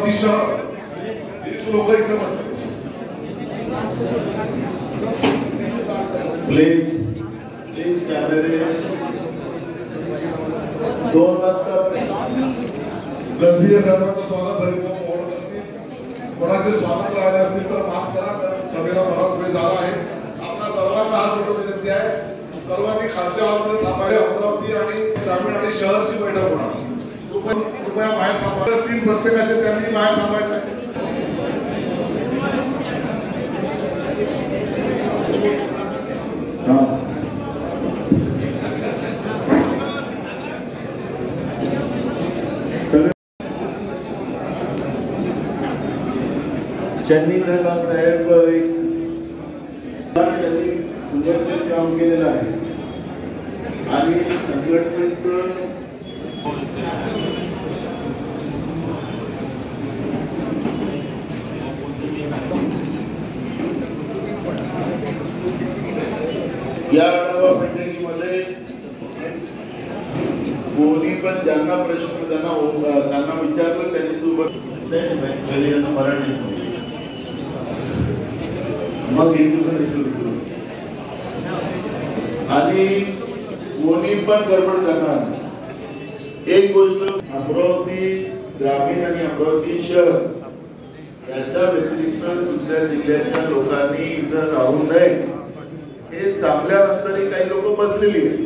अमरावती शहर लोक इथे बसतात. प्लीज कॅमेरे 2 वाजता गजबीर साहेबांचं स्वागत हरिभाऊ मोहोळ करतील. कोणाचे स्वागत राहिले असतील तर माफ करा, कारण सभेला बराच वेळ झाला आहे. आपल्या सर्वांना हात जोडून विनंती आहे, सर्वांनी खालच्या हॉलमध्ये थांबायला. अमरावती आणि ग्रामीण आणि शहरची बैठक होणार. कृपया बाहेर थांबा. 3 प्रत्येकाचे त्यांनी बाहेर थांबायचे. चन्नी दला साहेब त्यांनी संघटनेत काम केलेलं आहे आणि संघटनेचं या आढावा बैठकीमध्ये कोणी पण ज्यांना प्रश्न त्यांना विचारलं त्यांनी मराठी मग आणि कोणी पण गडबड करणार. एक गोष्ट, अमरावती ग्रामीण आणि अमरावती शहर याच्या व्यतिरिक्त दुसऱ्या जिल्ह्याच्या लोकांनी इथं राहू नये हे सांगल्यानंतरही काही लोक बसलेली आहेत.